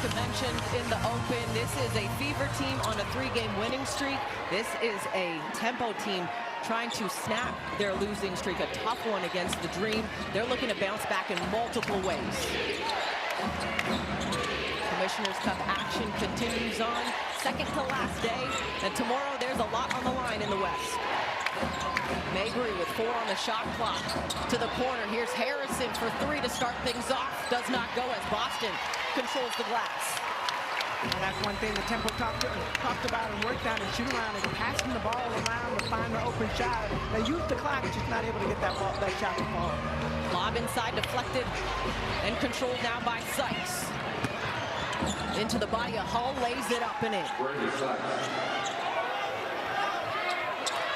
Jessica mentioned in the open, this is a Fever team on a 3-game winning streak. This is a Tempo team trying to snap their losing streak, a tough one against the Dream. They're looking to bounce back in multiple ways. Commissioner's Cup action continues on. Second to last day, and tomorrow there's a lot on the line in the West. Mabry with 4 on the shot clock. To the corner, here's Harrison for 3 to start things off. Does not go as Boston controls the glass. And that's one thing the Tempo talked about and worked on and shoot around is passing the ball around to find an open shot. They use the clock, just not able to get that shot to fall. Lob inside, deflected and controlled now by Sykes. Into the body of Hull, lays it up and in.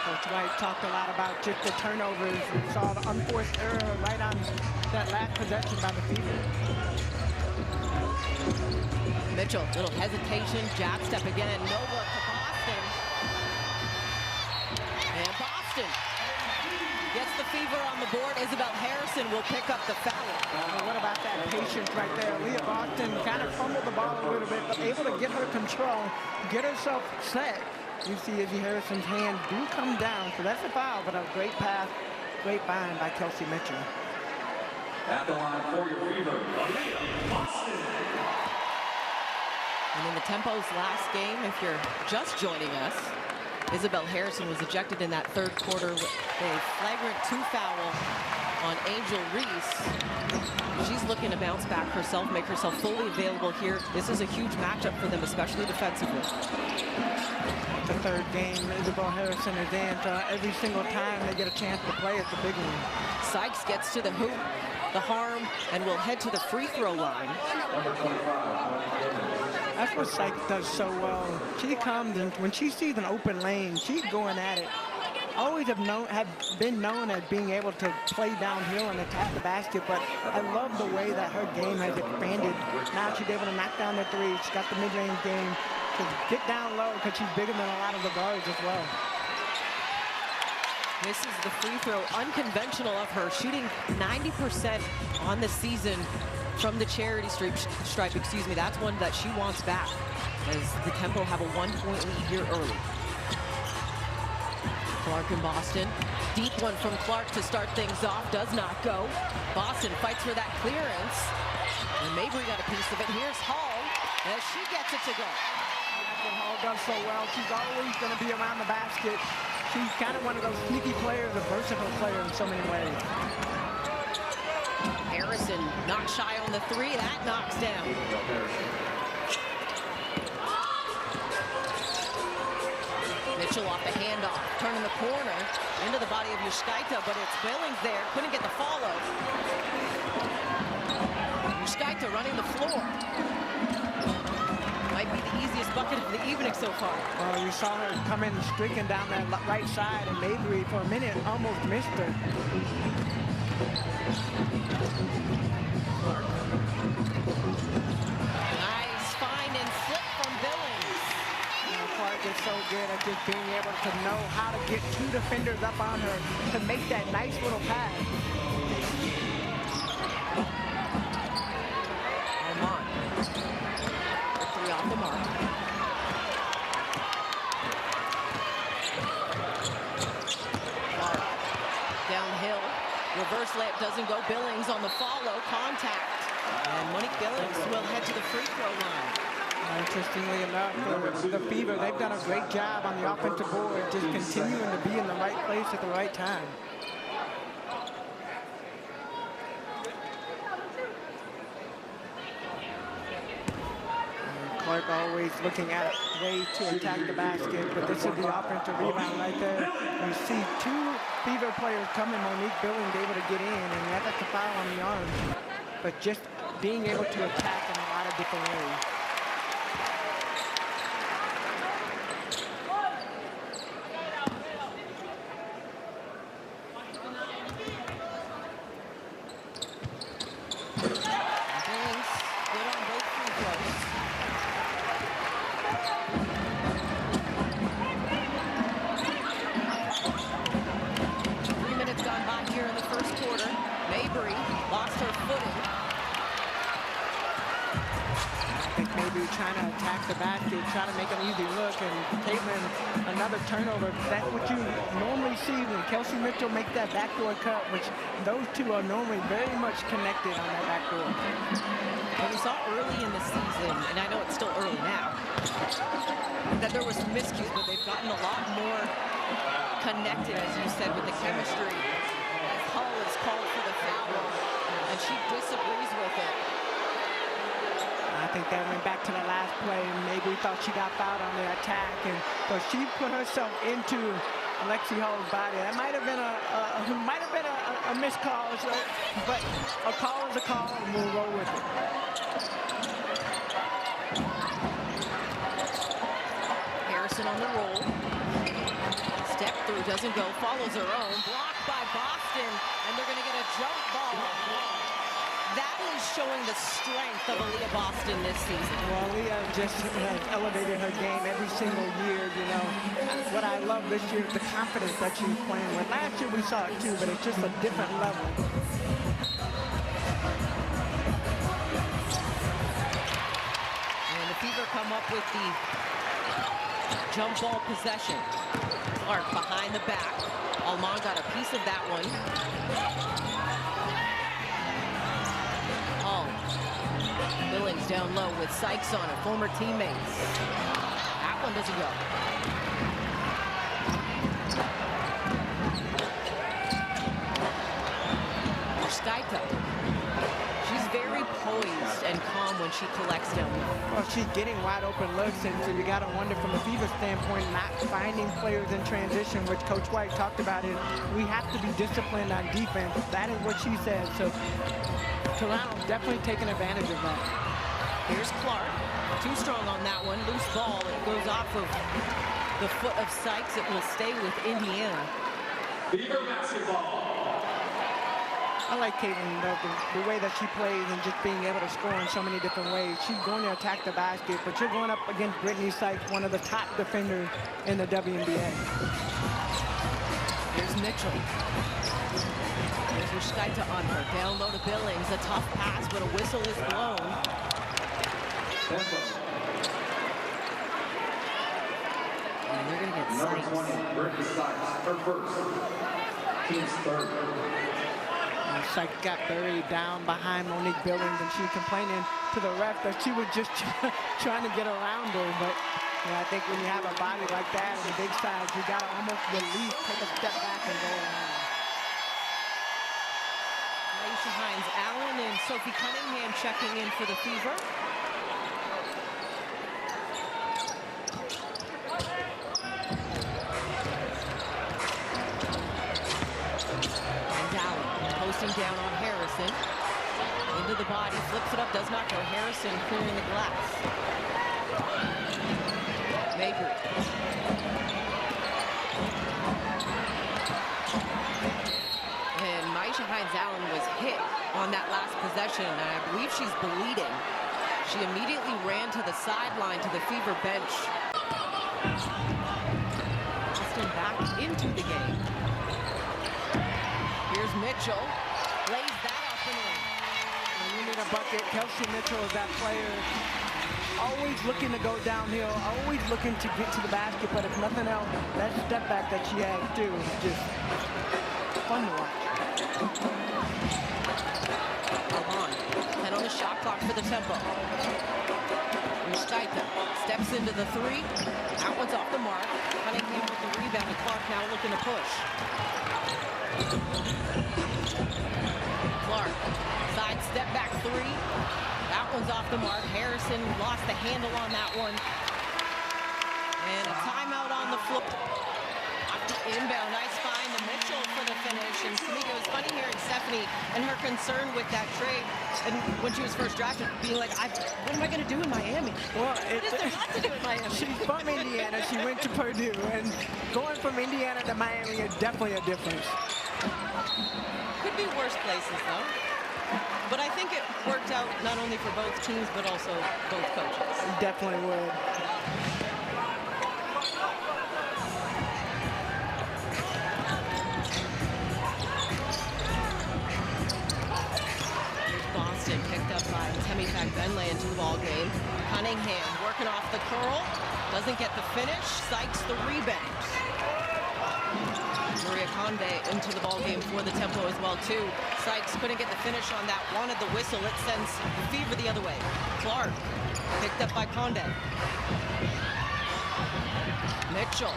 Coach White talked a lot about just the turnovers. We saw the unforced error right on that last possession by the Fever. Mitchell, little hesitation, jab step again, no work to Boston. And Boston gets the Fever on the board. Isabel Harrison will pick up the foul. Well, what about that patience right there? Leah Boston kind of fumbled the ball a little bit, but able to get her control, get herself set. You see Izzy Harrison's hands do come down, so that's a foul, but a great pass, great bind by Kelsey Mitchell. At the line for your Fever, Boston. And in the Tempo's last game, if you're just joining us, Isabel Harrison was ejected in that third quarter with a flagrant 2 foul on Angel Reese. She's looking to bounce back herself, make herself fully available here. This is a huge matchup for them, especially defensively. The third game, Isabel Harrison is in, so every single time they get a chance to play, it's a big one. Sykes gets to the hoop, the harm, and will head to the free throw line. That's what Sykes does so well. She comes, and when she sees an open lane, she's going at it. Always have been known as being able to play downhill and attack the basket, but I love the way that her game has expanded. Now she's able to knock down the 3. She's got the mid-range game to get down low because she's bigger than a lot of the guards as well. This is the free throw, unconventional of her, shooting 90% on the season from the charity stripe, excuse me. That's one that she wants back as the Tempo have a 1-point lead here early. Clark in Boston. Deep one from Clark to start things off. Does not go. Boston fights for that clearance. And Mabry got a piece of it. Here's Hall as she gets it to go. That's what Hall does so well. She's always going to be around the basket. She's kind of one of those sneaky players, a versatile player in so many ways. Harrison not shy on the 3. That knocks down. Mitchell off the handoff, turning the corner into the body of Yushkaita, but it's Billings there. Couldn't get the follow. Yushkaita running the floor. Might be the easiest bucket of the evening so far. You saw her come in streaking down that right side, and Mabry for a minute almost missed her. Nice find and flip from Billings. Clark is so good at just being able to know how to get 2 defenders up on her to make that nice little pass. Oman. 3 off the mark. Clark downhill. Reverse layup doesn't go. Billings on the follow. Contact. And Monique Billings will head to the free throw line. Interestingly enough, for the Fever, they've done a great job on the offensive board, just continuing to be in the right place at the right time. Clark always looking at ways to attack the basket, but this is the offensive rebound right there. You see 2 Fever players coming, Monique Billings able to get in, and that's a foul on the arm. But just being able to attack in a lot of different ways. Billings good on both free throws. Gone by here in the first quarter. Mabry lost her footing. think maybe trying to attack the basket, try to make an easy look, and Caitlin, another turnover. That's what you normally see when Kelsey Mitchell makes that backdoor cut, which those two are normally very much connected on that backdoor. And we saw early in the season, and I know it's still early now, that there was some miscues, but they've gotten a lot more connected, as you said, with the chemistry. Hull is called for the foul, and she disagrees with it. I think that went back to the last play, and maybe we thought she got fouled on the attack, and so she put herself into Alexi Hull's body. That might have been a missed call, but a call is a call, and we'll roll with it. Harrison on the roll. Step through, doesn't go, follows her own. Blocked by Boston, and they're going to get a jump ball. That is showing the strength of Aaliyah Boston this season. Well, Aaliyah just has elevated her game every single year, you know. What I love this year is the confidence that she's playing with. Last year we saw it too, but it's just a different level. And the Fever come up with the jump ball possession. Clark behind the back. Alman got a piece of that one. Billings down low with Sykes on it, former teammates. That one doesn't go. Skyka. She's very poised and calm when she collects down low. Well, she's getting wide open looks, and so you got to wonder from the Fever standpoint, not finding players in transition, which Coach White talked about it. We have to be disciplined on defense. That is what she said. So Toronto's definitely taking advantage of that. Here's Clark, too strong on that one. Loose ball, it goes off of the foot of Sykes. It will stay with Indiana. Fever basketball. I like Caitlin, the way that she plays and just being able to score in so many different ways. She's going to attack the basket, but you're going up against Brittany Sykes, one of the top defenders in the WNBA. Here's Mitchell. There's Rushkaita on her. Down low to Billings. A tough pass, but a whistle is blown. And they're going to get Number Sykes. 20, Brittany Sykes, her first. Team's third. Sykes got buried down behind Monique Billings, and she's complaining to the ref that she was just trying to get around her. But yeah, I think when you have a body like that and a big size, you got to almost release, take a step back and go around. Aisha Hines-Allen and Sophie Cunningham checking in for the Fever. Posting down on Harrison. Into the body, flips it up, does not go. Harrison clearing the glass. Mabry. And Maisha Hines-Allen was hit on that last possession, and I believe she's bleeding. She immediately ran to the sideline to the Fever bench. Boston back into the game. Here's Mitchell, lays that up and in. When you need a bucket, Kelsey Mitchell is that player, always looking to go downhill, always looking to get to the basket, but if nothing else, that step back that she has too is just fun to watch. Alman, 10 on the shot clock for the tempo. Rushkaita steps into the three. That one's off the mark. Cunningham with the rebound, and Clark now looking to push. Clark, side step back three. That one's off the mark. Harrison lost the handle on that one. And a timeout on the floor. Inbound, nice find to Mitchell for the finish. And Tamika, it was funny hearing Stephanie and her concern with that trade. And when she was first drafted, being like, what am I going to do in Miami? Well, There's a lot to do in Miami. She's from Indiana. She went to Purdue. And going from Indiana to Miami is definitely a difference. Could be worse places, though. But I think it worked out not only for both teams, but also both coaches. Definitely would. Boston picked up by Temi Fagbenle into the ball game. Cunningham working off the curl. Doesn't get the finish. Sykes the rebound. Maria Conde into the ball game for the Tempo as well, too. Sykes couldn't get the finish on that. Wanted the whistle. It sends the Fever the other way. Clark picked up by Conde. Mitchell.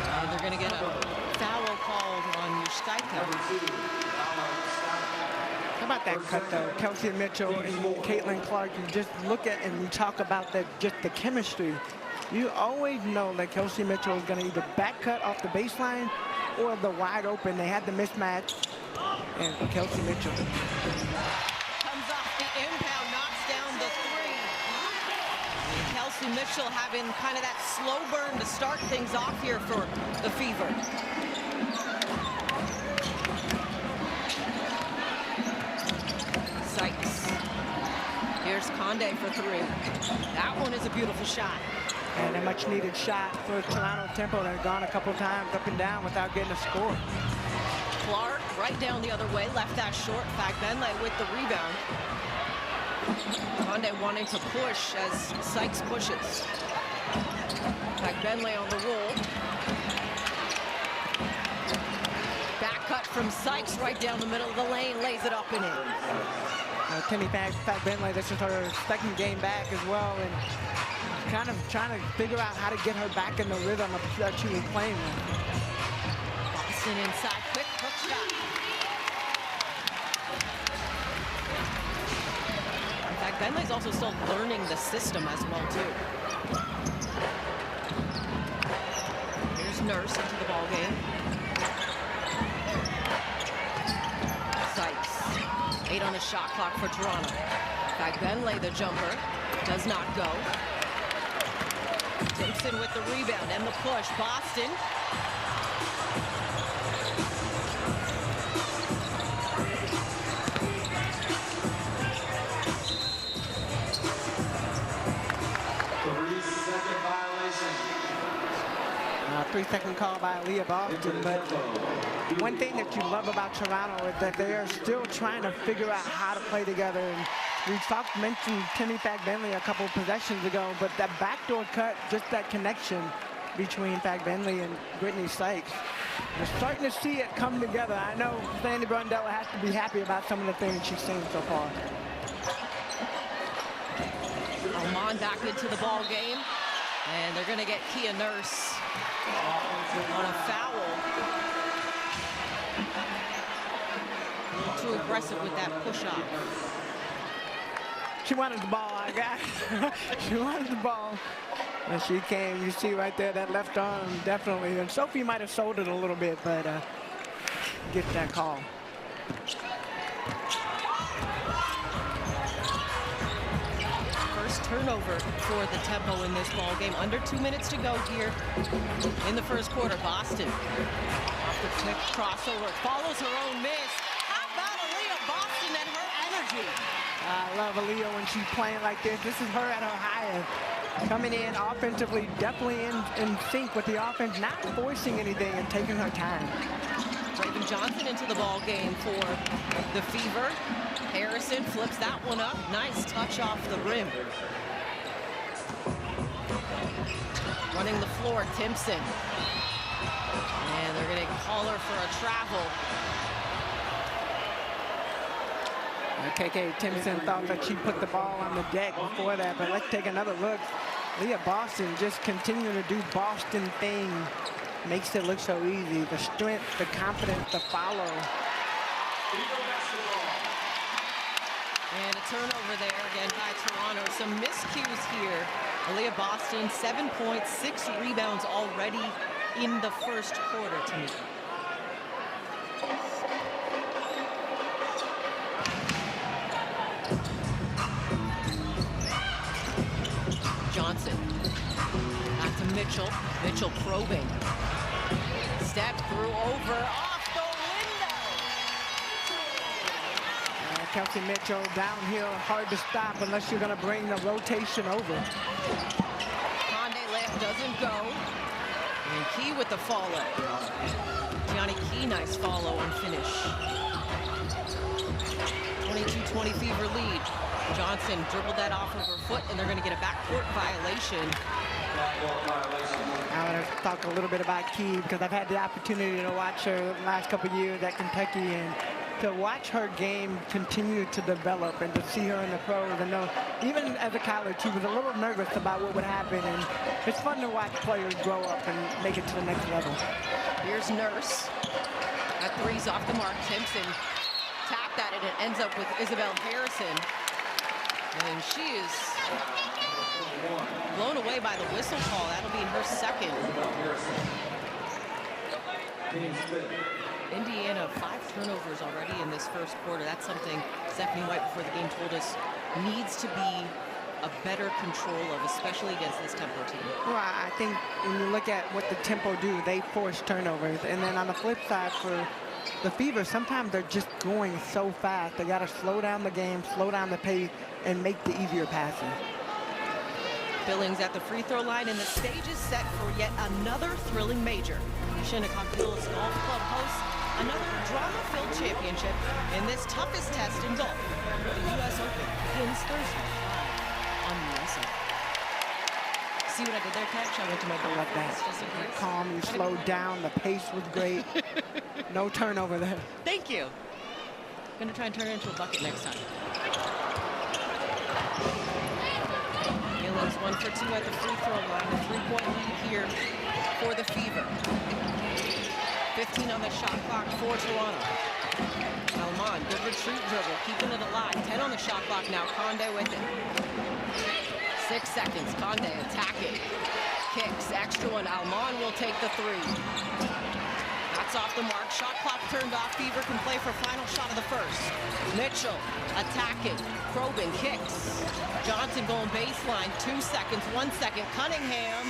And they're going to get a foul called on Yushkaika. How about that cut, though? Kelsey Mitchell and Caitlin Clark, you just look at and we talk about that, just the chemistry. You always know that Kelsey Mitchell is going to either back cut off the baseline or the wide open. They had the mismatch. And Kelsey Mitchell Comes off the impound, knocks down the three. And Kelsey Mitchell having kind of that slow burn to start things off here for the Fever. Sykes. Here's Conde for three. That one is a beautiful shot. and a much needed shot for Toronto Tempo that had gone a couple times up and down without getting a score. Clark right down the other way, left that short. Fagbenle with the rebound. Conde wanting to push as Sykes pushes. Fagbenle on the roll. Back cut from Sykes right down the middle of the lane, lays it up and in. Temi Fagbenle, this is her second game back as well, and kind of trying to figure out how to get her back in the rhythm of that she was playing with. Boston inside, quick hook shot. In fact, Bentley's also still learning the system as well, too. Here's Nurse into the ball game. Sykes, 8 on the shot clock for Toronto. Fagbenle, the jumper, does not go. Simpson with the rebound and the push. Boston. A 3-second call by Leah Boston, but one thing that you love about Toronto is that they are still trying to figure out how to play together. And we mentioned Temi Fagbenle a couple of possessions ago, but that backdoor cut, just that connection between Fagbenle and Brittany Sykes, we're starting to see it come together. I know Sandy Brundella has to be happy about some of the things she's seen so far. Oman back into the ball game, and they're going to get Kia Nurse on a foul. Too aggressive with that push-off. She wanted the ball, I got it. She wanted the ball. And she came, you see right there, that left arm, definitely. And Sophie might have sold it a little bit, but get that call. First turnover for the Tempo in this ball game. Under 2 minutes to go here in the first quarter. Boston off the quick crossover, follows her own miss. How about Aaliyah Boston and her energy? I love Aaliyah when she's playing like this. This is her at her highest. Coming in offensively, definitely in sync with the offense, not forcing anything and taking her time. Raven Johnson into the ball game for the Fever. Harrison flips that one up. Nice touch off the rim. Running the floor, Timpson. And they're going to call her for a travel. KK Timpson thought that she put the ball on the deck before that, but let's take another look. Leah Boston just continuing to do Boston thing. Makes it look so easy. The strength, the confidence, the follow. And a turnover there again by Toronto. Some miscues here. Aaliyah Boston, 7 points, 6 rebounds already in the first quarter to me. Johnson. Back to Mitchell. Mitchell probing. Step through over off the window. Kelsey Mitchell downhill, hard to stop unless you're going to bring the rotation over. Conde layup doesn't go. And Key with the follow. Gianni Key, nice follow and finish. 20 22-20 Fever lead. Johnson dribbled that off of her foot, and they're going to get a backcourt violation. I want to talk a little bit about Key because I've had the opportunity to watch her the last couple of years at Kentucky, and to watch her game continue to develop and to see her in the pros. And know, even as a college, she was a little nervous about what would happen, and it's fun to watch players grow up and make it to the next level. Here's Nurse. That three's off the mark. Timpson tapped at it and ends up with Isabel Harrison. And she is blown away by the whistle call. That'll be her second. Indiana, 5 turnovers already in this first quarter. That's something Stephanie White before the game told us needs to be a better control of, especially against this tempo team. Well, I think when you look at what the tempo do, they force turnovers. And then on the flip side for the Fever, sometimes they're just going so fast. They got to slow down the game, slow down the pace, and make the easier passes. Billings at the free throw line, and the stage is set for yet another thrilling major. Shinnecock Hills Golf Club hosts another drama-filled championship in this toughest test in golf. The U.S. Open begins Thursday on USA. See what I did there, Catch? I went to my goal. I love that. You calm, you slowed down, the pace was great. No turnover there. Thank you. I'm going to try and turn it into a bucket next time. Billings 1 for 2 at the free throw line. A 3-point lead here for the Fever. 15 on the shot clock for Toronto. Alman, good retreat dribble, keeping it alive. 10 on the shot clock now. Conde with it. 6 seconds. Conde attacking. Kicks. Extra one. Alman will take the 3. That's off the mark. Shot clock turned off. Fever can play for final shot of the first. Mitchell attacking. Probing kicks. Johnson going baseline. 2 seconds. 1 second. Cunningham